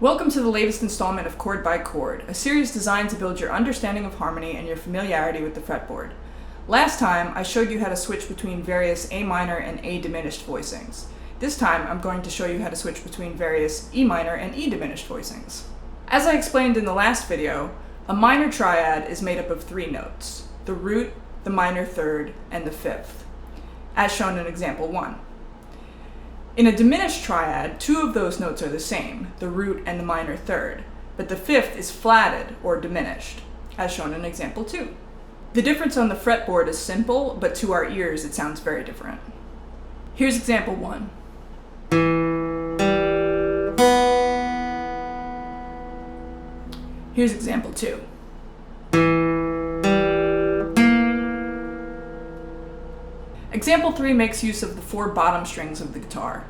Welcome to the latest installment of Chord by Chord, a series designed to build your understanding of harmony and your familiarity with the fretboard. Last time, I showed you how to switch between various A minor and A diminished voicings. This time, I'm going to show you how to switch between various E minor and E diminished voicings. As I explained in the last video, a minor triad is made up of three notes: the root, the minor third, and the fifth, as shown in example 1. In a diminished triad, two of those notes are the same, the root and the minor third, but the fifth is flatted or diminished, as shown in example 2. The difference on the fretboard is simple, but to our ears it sounds very different. Here's example 1. Here's example 2. Example 3 makes use of the 4 bottom strings of the guitar.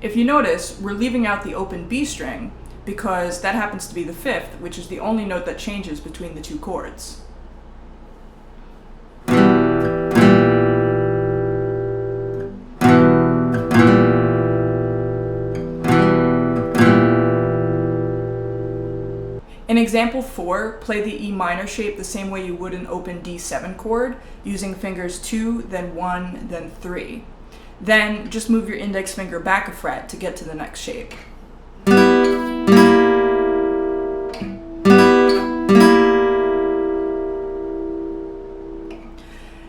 If you notice, we're leaving out the open B string because that happens to be the fifth, which is the only note that changes between the two chords. In example 4, play the E minor shape the same way you would an open D7 chord, using fingers 2, then 1, then 3. Then just move your index finger back a fret to get to the next shape.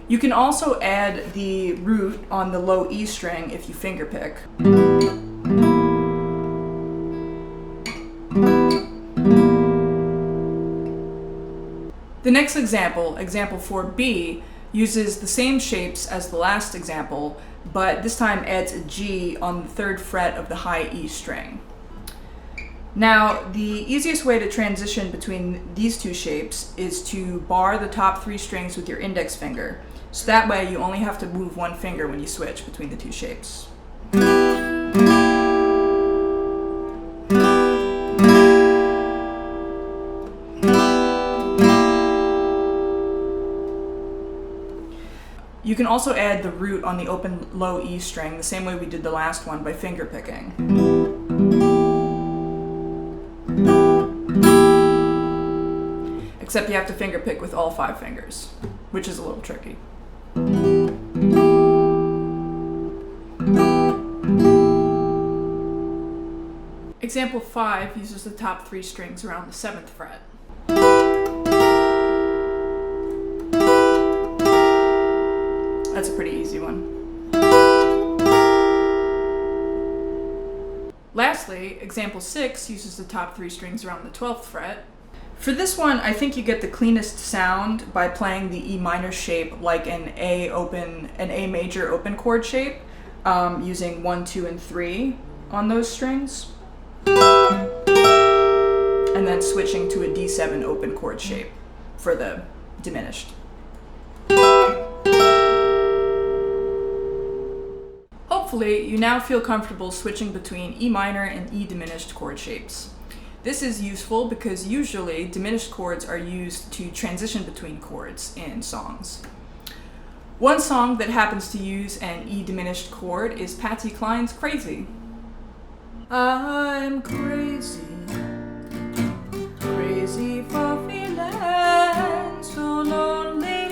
You can also add the root on the low E string if you fingerpick. The next example, example 4b, uses the same shapes as the last example, but this time adds a G on the 3rd fret of the high E string. Now, the easiest way to transition between these two shapes is to bar the top 3 strings with your index finger, so that way you only have to move one finger when you switch between the two shapes. You can also add the root on the open low E string the same way we did the last one by finger picking. Except you have to finger pick with all 5 fingers, which is a little tricky. Example 5 uses the top 3 strings around the 7th fret. That's a pretty easy one. Lastly, example 6 uses the top 3 strings around the 12th fret. For this one, I think you get the cleanest sound by playing the E minor shape like an A major open chord shape, using 1, 2, and 3 on those strings, and then switching to a D7 open chord shape for the diminished. Hopefully, you now feel comfortable switching between E minor and E diminished chord shapes. This is useful because usually diminished chords are used to transition between chords in songs. One song that happens to use an E diminished chord is Patsy Cline's Crazy. I'm crazy, crazy for feeling so lonely.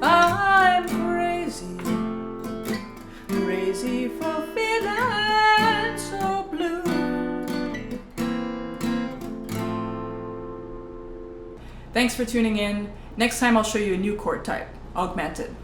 I'm crazy, crazy for feeling so blue. Thanks for tuning in. Next time I'll show you a new chord type, augmented.